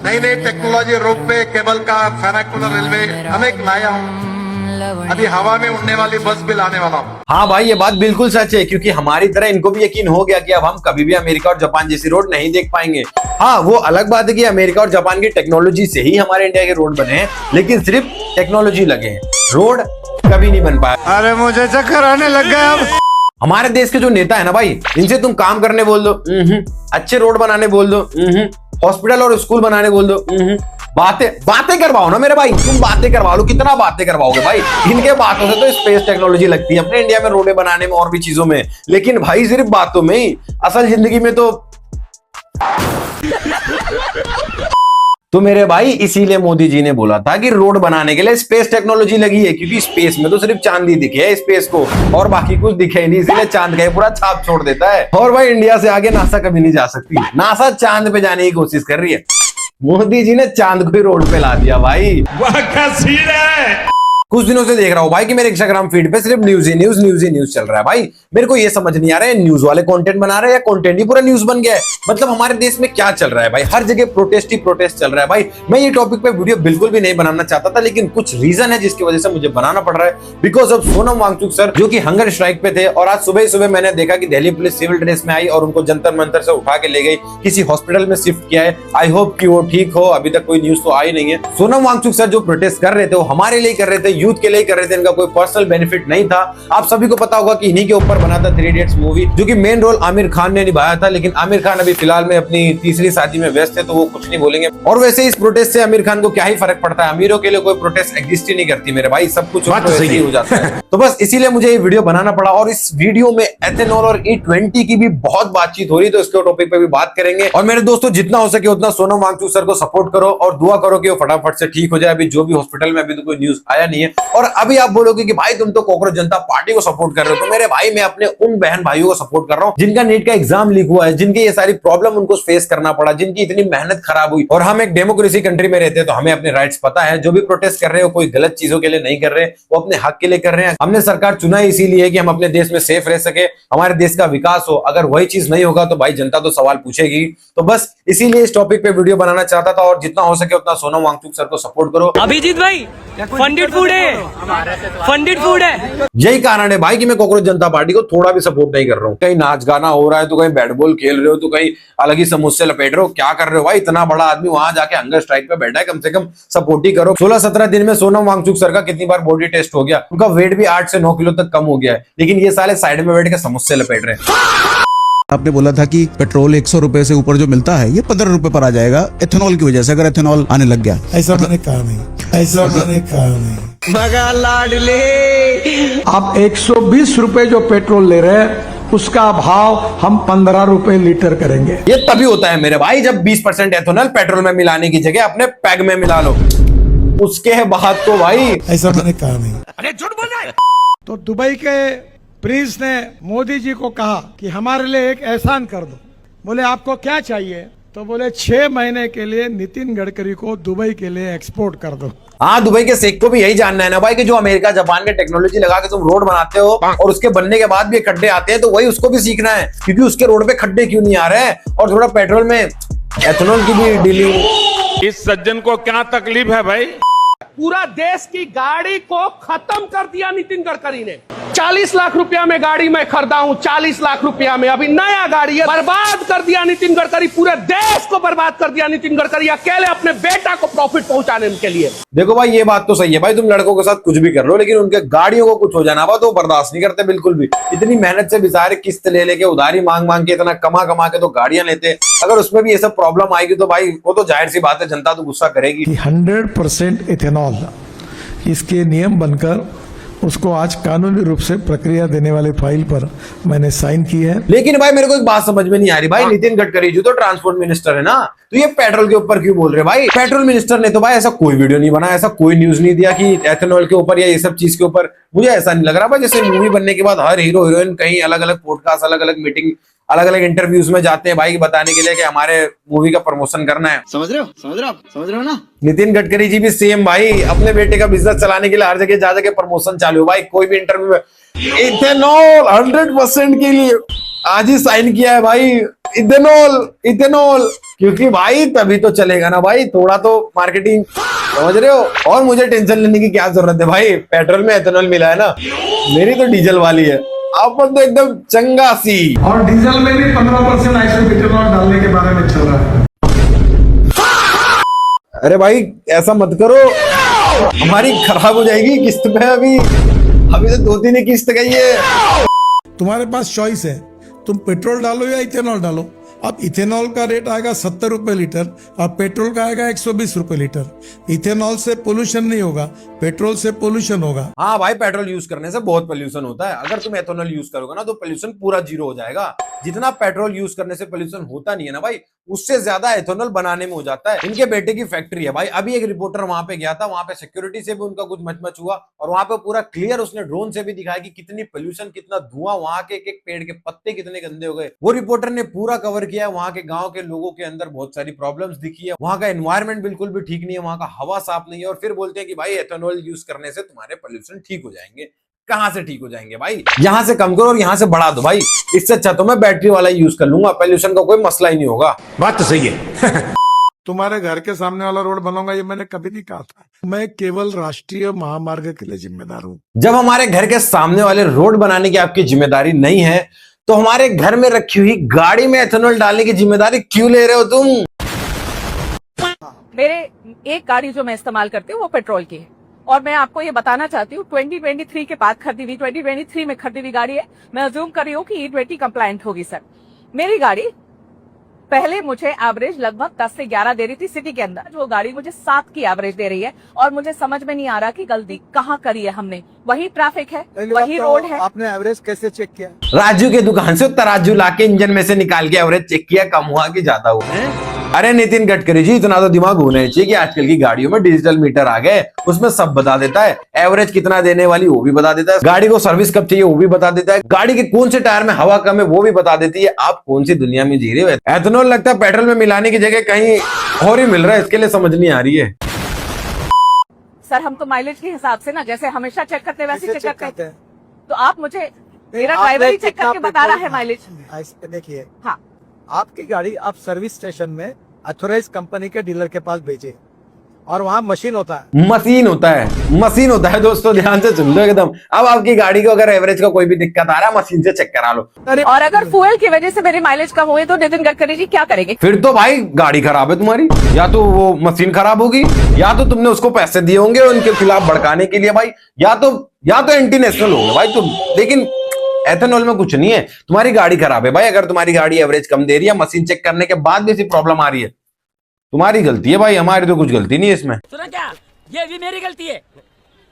नई नई technology, ropeway, cable का, फैनाकुलर रेलवे अनेक लाया हूँ। अभी हवा में उड़ने वाली बस भी लाने वाला हूँ। हाँ भाई, ये बात बिल्कुल सच है, क्योंकि हमारी तरह इनको भी यकीन हो गया कि अब हम कभी भी अमेरिका और जापान जैसी रोड नहीं देख पाएंगे। हाँ, वो अलग बात है कि अमेरिका और जापान की टेक्नोलॉजी से ही हमारे इंडिया के रोड बने हैं, लेकिन सिर्फ टेक्नोलॉजी लगे हैं, रोड कभी नहीं बन पाया। अरे मुझे चक्कर आने लग गया अब। हमारे देश के जो नेता है ना भाई, इनसे तुम काम करने बोल दो, अच्छे रोड बनाने बोल दो, हॉस्पिटल और स्कूल बनाने बोल दो, बातें करवाओ ना मेरे भाई, तुम बातें करवा लो, कितना बातें करवाओगे भाई। इनके बातों से तो स्पेस टेक्नोलॉजी लगती है अपने इंडिया में, रोडें बनाने में और भी चीजों में, लेकिन भाई सिर्फ बातों में ही, असल जिंदगी में तो मेरे भाई इसीलिए मोदी जी ने बोला था कि रोड बनाने के लिए स्पेस टेक्नोलॉजी लगी है, क्योंकि स्पेस में तो सिर्फ चांद ही दिखे है स्पेस को, और बाकी कुछ दिखे नहीं, इसीलिए चांद का पूरा छाप छोड़ देता है। और भाई इंडिया से आगे नासा कभी नहीं जा सकती, नासा चांद पे जाने की कोशिश कर रही है, मोदी जी ने चांद को ही रोड पे ला दिया भाई। वाह क्या सीन है। कुछ दिनों से देख रहा हूं भाई कि मेरे इंस्टाग्राम फीड पे सिर्फ न्यूज ही न्यूज चल रहा है भाई। मेरे को ये समझ नहीं आ रहा है, न्यूज वाले कंटेंट बना रहे हैं या कंटेंट ही पूरा न्यूज बन गया है। मतलब हमारे देश में क्या चल रहा है भाई, हर जगह प्रोटेस्ट ही प्रोटेस्ट चल रहा है भाई। मैं ये टॉपिक पे वीडियो बिल्कुल भी नहीं बनाना चाहता था, लेकिन कुछ रीजन है जिसकी वजह से मुझे बनाना पड़ रहा है, because of Sonam Wangchuk sir, जो कि हंगर स्ट्राइक पे थे। और आज सुबह सुबह मैंने देखा कि दिल्ली पुलिस सिविल ड्रेस में आई और उनको जंतर मंतर से उठा के ले गई, किसी हॉस्पिटल में शिफ्ट किया है। आई होप कि वो ठीक हो, अभी तक कोई न्यूज तो आई नहीं है। सोनम वांगचुक सर जो प्रोटेस्ट कर रहे थे वो हमारे लिए कर रहे थे, यूथ के लिए कर रहे थे, इनका कोई पर्सनल बेनिफिट नहीं था। आप सभी को पता होगा कि इन्हीं के ऊपर बना था 3 इडियट्स मूवी, जो कि मेन रोल आमिर खान ने निभाया था। लेकिन आमिर खान अभी फिलहाल में अपनी तीसरी शादी में व्यस्त है, तो वो कुछ नहीं बोलेंगे। और वैसे इस प्रोटेस्ट से आमिर खान को क्या ही फर्क पड़ता है, अमीरों के लिए कोई प्रोटेस्ट एग्जिस्ट ही नहीं करती मेरे भाई, सब कुछ सही हो जाता है। तो बस इसीलिए मुझे ये वीडियो बनाना पड़ा, और इस वीडियो में एथेनॉल और E20 की भी बहुत बातचीत हो रही, तो इसके टॉपिक पे भी बात करेंगे। और मेरे दोस्तों, जितना हो सके उतना सोनम वांगचुक सर को सपोर्ट करो और दुआ करो कि वो फटाफट से ठीक हो जाए। अभी जो भी हॉस्पिटल में, अभी तो कोई न्यूज आया नहीं है। और अभी आप बोलोगे कि भाई तुम तो कांग्रेस जनता पार्टी को सपोर्ट कर रहे हो, तो मेरे भाई मैं अपने उन बहन भाइयों को सपोर्ट कर रहा हूं जिनका नीट का एग्जाम लीक हुआ है, जिनकी ये सारी प्रॉब्लम उनको फेस करना पड़ा, जिनकी इतनी मेहनत खराब हुई। और हम एक डेमोक्रेसी कंट्री में रहते हैं, तो हमें अपने राइट्स पता है। जो भी प्रोटेस्ट कर रहे हो, कोई गलत चीजों के लिए नहीं कर रहे, वो अपने हक के लिए कर रहे हैं। हमने सरकार चुना इसीलिए कि हम अपने देश में सेफ रह सके, हमारे देश का विकास हो। अगर वही चीज नहीं होगा तो भाई जनता तो सवाल पूछेगी। तो बस इसीलिए इस टॉपिक पे वीडियो बनाना चाहता था, और जितना हो सके उतना सोनम वांगचुक सर को सपोर्ट करो। अभिजीत भाई, फंडेड फूड है, फंडेड फूड है। यही कारण है भाई कि मैं कांग्रेस जनता पार्टी को थोड़ा भी सपोर्ट नहीं कर रहा हूँ। कहीं नाच गाना हो रहा है, तो कहीं बैट बॉल खेल रहे हो, तो कहीं अलग ही समोसे लपेट रहे हो, क्या कर रहे हो भाई? इतना बड़ा आदमी वहां जाके हंगर स्ट्राइक पे बैठा है, कम से कम सपोर्ट ही करो। 16-17 दिन में सोनम वांगचुक सर का कितनी बार बॉडी टेस्ट हो गया, उनका वेट भी 8 से 9 किलो तक कम हो गया है, लेकिन ये साले साइड में बैठ के समोसे लपेट रहे हैं। आपने बोला था कि पेट्रोल 100 रुपए से ऊपर जो मिलता है ये 15 रुपए पर आ जाएगा एथेनॉल की वजह से, अगर एथेनॉल आने लग गया। ऐसा मैंने कहा नहीं, ऐसा मैंने कहा नहीं। भगा लाडले। आप 120 रुपए जो पेट्रोल ले रहे हैं, उसका भाव हम 15 रुपए लीटर करेंगे। ये तभी होता है मेरे भाई जब 20% एथेनॉल पेट्रोल में मिलाने की जगह अपने पैग में मिला लो, उसके बाद तो भाई ऐसा मैंने कहा नहीं। अरे झूठ बोल रहा है। तो दुबई के प्रिंस ने मोदी जी को कहा कि हमारे लिए एक एहसान कर दो। बोले आपको क्या चाहिए? तो बोले 6 महीने के लिए नितिन गडकरी को दुबई के लिए एक्सपोर्ट कर दो। हाँ, दुबई के शेख को भी यही जानना है ना भाई कि जो अमेरिका जापान के टेक्नोलॉजी लगा के तुम रोड बनाते हो और उसके बनने के बाद भी खड्डे आते हैं, तो वही उसको भी सीखना है, क्योंकि उसके रोड पे खड्डे क्यों नहीं आ रहे हैं। और थोड़ा पेट्रोल में एथेनॉल की भी डीलिंग। इस सज्जन को क्या तकलीफ है भाई? पूरा देश की गाड़ी को खत्म कर दिया नितिन गडकरी ने। 40 लाख रुपया में गाड़ी मैं खरीदा हूं, 40 लाख रुपया में अभी नया गाड़ी है। बर्बाद कर दिया नितिन गडकरी, पूरे देश को बर्बाद कर दिया नितिन गडकरी, अकेले अपने बेटा को प्रॉफिट पहुंचाने के लिए। देखो भाई, ये बात तो सही है भाई, तुम लड़कों के साथ कुछ भी कर लो, लेकिन उनके गाड़ियों को कुछ हो जाना हुआ तो बर्दाश्त नहीं करते बिल्कुल भी। इतनी मेहनत से बेचारे किस्त ले लेके, उधारी मांग मांग के, इतना कमा के तो गाड़ियां लेते, अगर उसमें भी ये सब प्रॉब्लम आएगी तो भाई वो तो जाहिर सी बात है, जनता तो गुस्सा करेगी। 100% इथेनॉल इसके नियम बनकर उसको आज कानूनी रूप से प्रक्रिया देने वाले फाइल पर मैंने साइन की है। लेकिन भाई मेरे को एक बात समझ में नहीं आ रही भाई, नितिन गडकरी जो तो ट्रांसपोर्ट मिनिस्टर है ना, तो ये पेट्रोल के ऊपर क्यों बोल रहे भाई? पेट्रोल मिनिस्टर ने तो भाई ऐसा कोई वीडियो नहीं बनाया, ऐसा कोई न्यूज नहीं दिया कि एथेनॉल के ऊपर या ये सब चीज के ऊपर। मुझे ऐसा नहीं लग रहा भाई, जैसे मूवी बनने के बाद हर हीरो हीरोइन कहीं अलग अलग पॉडकास्ट, अलग अलग मीटिंग, अलग अलग इंटरव्यूज में जाते हैं भाई बताने के लिए कि हमारे मूवी का प्रमोशन करना है। समझ रहे हो ना? नितिन गडकरी जी भी सेम भाई, अपने बेटे का बिजनेस चलाने के लिए हर जगह जा जाके प्रमोशन चालू भाई। कोई भी इंटरव्यू में इथेनॉल 100% के लिए आज ही साइन किया है भाई, इथेनॉल इथेनॉल, क्योंकि भाई तभी तो चलेगा ना भाई, थोड़ा तो मार्केटिंग, समझ रहे हो। और मुझे टेंशन लेने की क्या जरूरत है भाई, पेट्रोल में इथेनॉल मिला है ना, मेरी तो डीजल वाली है, आप तो एकदम चंगा सी। और डीजल में भी 15% आइसोब्यूटेनॉल डालने के बारे में चल रहा है। अरे भाई ऐसा मत करो, हमारी खराब हो जाएगी किस्त पे, अभी तो 2-3 किस्त गई है। तुम्हारे पास चॉइस है, तुम पेट्रोल डालो या इथेनॉल डालो। अब इथेनॉल का रेट आएगा 70 रुपए लीटर और पेट्रोल का आएगा 120 रुपए लीटर। इथेनॉल से पोल्यूशन नहीं होगा, पेट्रोल से पोल्यूशन होगा। हाँ भाई, पेट्रोल यूज करने से बहुत पोल्यूशन होता है, अगर तुम एथेनॉल यूज करोगे ना तो पोल्यूशन पूरा 0 हो जाएगा। जितना पेट्रोल यूज करने से पोल्यूशन होता नहीं है ना भाई, उससे ज्यादा एथेनॉल बनाने में हो जाता है। इनके बेटे की फैक्ट्री है भाई, अभी एक रिपोर्टर वहां पे गया था, वहां पे सिक्योरिटी से भी उनका कुछ मचमच हुआ और वहां पे पूरा क्लियर उसने ड्रोन से भी दिखाया कि कितनी पोल्यूशन, कितना धुआं, वहां के एक पेड़ के पत्ते कितने गंदे हो गए। वो रिपोर्टर ने पूरा कवर किया, वहां के गांव के लोगों के अंदर बहुत सारी प्रॉब्लम्स दिखी है, वहां का एनवायरमेंट बिल्कुल भी ठीक नहीं है, वहां का हवा साफ नहीं है, और फिर बोलते हैं कि भाई एथेनॉल यूज करने से तुम्हारे पोल्यूशन ठीक हो जाएंगे। कहां से ठीक हो जाएंगे भाई, यहां से कम करो और यहां से बढ़ा दो भाई, इससे अच्छा तो मैं बैटरी वाला यूज कर लूंगा, पोल्यूशन का कोई मसला ही नहीं होगा। बात तो सही है। तुम्हारे घर के सामने वाला रोड बनूंगा ये मैंने कभी नहीं कहा था, मैं केवल राष्ट्रीय महामार्ग के लिए जिम्मेदार हूँ। जब हमारे घर के सामने वाले रोड बनाने की आपकी जिम्मेदारी नहीं है तो हमारे घर में रखी हुई गाड़ी में एथेनॉल डालने की जिम्मेदारी क्यों ले रहे हो तुम? मेरे एक गाड़ी जो मैं इस्तेमाल करती हूँ वो पेट्रोल की है, और मैं आपको ये बताना चाहती हूँ 2023 के बाद खरीदी हुई, 2023 में खरीदी हुई गाड़ी है। मैं अज्यूम कर रही हूँ कि E20 कंप्लायंट होगी सर। मेरी गाड़ी पहले मुझे एवरेज लगभग 10 से 11 दे रही थी सिटी के अंदर, वो गाड़ी मुझे 7 की एवरेज दे रही है, और मुझे समझ में नहीं आ रहा कि गलती कहाँ करी है हमने। वही ट्रैफिक है, वही रोड है। आपने एवरेज कैसे चेक किया? राजू के दुकान से तराजू लाके इंजन में से निकाल के एवरेज चेक किया, कम हुआ कि ज्यादा हुआ। अरे नितिन गडकरी जी, इतना तो दिमाग होना चाहिए कि आजकल की गाड़ियों में डिजिटल मीटर आ गए, उसमें सब बता देता है, एवरेज कितना देने वाली वो भी बता देता है, गाड़ी को सर्विस कब चाहिए वो भी बता देता है, गाड़ी के कौन से टायर में हवा कम है वो भी बता देती है। आप कौन सी दुनिया में जी रहे हो? एथेनॉल लगता है पेट्रोल में मिलाने की जगह कहीं और ही मिल रहा है, इसके लिए समझ नहीं आ रही है। सर हम तो माइलेज के हिसाब से ना, जैसे हमेशा चेक करते हैं वैसे चेक करते हैं, तो आप मुझे, मेरा ड्राइवर ही चेक करके बता रहा है माइलेज। देखिए, हाँ, आपकी गाड़ी आप सर्विस स्टेशन में ऑथराइज्ड कंपनी के डीलर के पास भेजिए, और वहाँ मशीन होता है, मशीन होता है दोस्तों, ध्यान से सुन लो एकदम। अब आपकी गाड़ी को अगर एवरेज का कोई भी दिक्कत आ रहा है, मशीन से चेक करा लो। और अगर फ्यूल की वजह से मेरी माइलेज कम हुई तो नितिन गडकरी जी क्या करेंगे? फिर तो भाई गाड़ी खराब है तुम्हारी, या तो वो मशीन खराब होगी, या तो तुमने उसको पैसे दिए होंगे उनके खिलाफ भड़काने के लिए भाई, या तो एंटी नेशनल होंगे भाई तुम। लेकिन एथेनॉल में कुछ नहीं है, तुम्हारी गाड़ी खराब है भाई। अगर तुम्हारी गाड़ी एवरेज कम दे रही है, मशीन चेक करने के बाद भी ऐसी प्रॉब्लम आ रही है, तुम्हारी गलती है भाई, हमारी तो कुछ गलती नहीं है इसमें। सुना क्या, ये भी मेरी गलती है।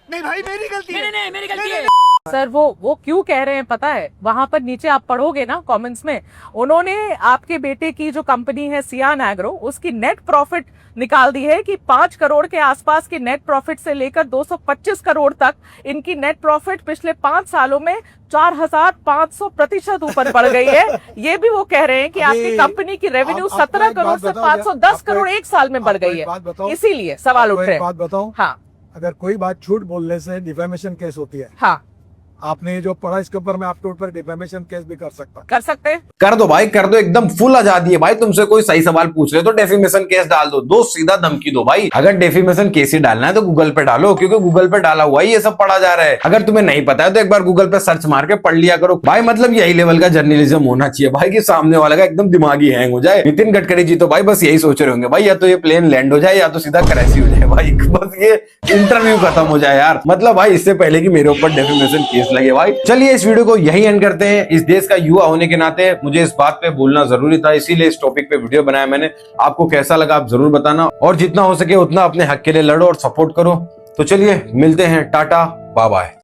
नहीं भाई मेरी गलती है। नहीं मेरी गलती है। सर वो क्यों कह रहे हैं पता है? वहां पर नीचे आप पढ़ोगे ना कमेंट्स में, उन्होंने आपके बेटे की जो कंपनी है सियान एग्रो, उसकी नेट प्रॉफिट निकाल दी है कि 5 करोड़ के आसपास की नेट प्रॉफिट से लेकर 225 करोड़ तक इनकी नेट प्रॉफिट पिछले 5 सालों में 4500% ऊपर बढ़ गई है। ये भी वो कह रहे हैं कि आपकी कंपनी की रेवेन्यू 17 करोड़ से 510 करोड़ एक साल में बढ़ गई है, इसीलिए सवाल उठ रहे हैं। बात बताऊं, हाँ, अगर कोई बात झूठ बोलने से डिफेमेशन केस होती है। हाँ, आपने जो पढ़ा इसके ऊपर मैं आपके ऊपर डिफेमेशन केस भी कर सकते हैं। कर दो भाई, कर दो, एकदम फुल आजादी है भाई। तुमसे कोई सही सवाल पूछ रहे तो डेफेमेशन केस डाल दो, सीधा धमकी दो भाई। अगर डेफेमेशन केस ही डालना है तो गूगल पे डालो, क्योंकि गूगल पे डाला हुआ ही ये सब पढ़ा जा रहा है। अगर तुम्हें नहीं पता है तो एक बार गूगल पे सर्च मार के पढ़ लिया करो भाई। मतलब यही लेवल का जर्नलिज्म होना चाहिए भाई कि सामने वाला का एकदम दिमाग ही हैंग हो जाए। नितिन गडकरी जी तो भाई बस यही सोच रहे होंगे भाई, या तो ये प्लेन लैंड हो जाए या तो सीधा क्रैश हो जाए भाई, बस ये इंटरव्यू खत्म हो जाए यार। मतलब भाई इससे पहले कि मेरे ऊपर डेफेमेशन केस लगे भाई। चलिए इस वीडियो को यही एंड करते हैं। इस देश का युवा होने के नाते मुझे इस बात पे बोलना जरूरी था, इसीलिए इस टॉपिक पे वीडियो बनाया मैंने। आपको कैसा लगा आप जरूर बताना, और जितना हो सके उतना अपने हक के लिए लड़ो और सपोर्ट करो। तो चलिए मिलते हैं, टाटा बाय बाय।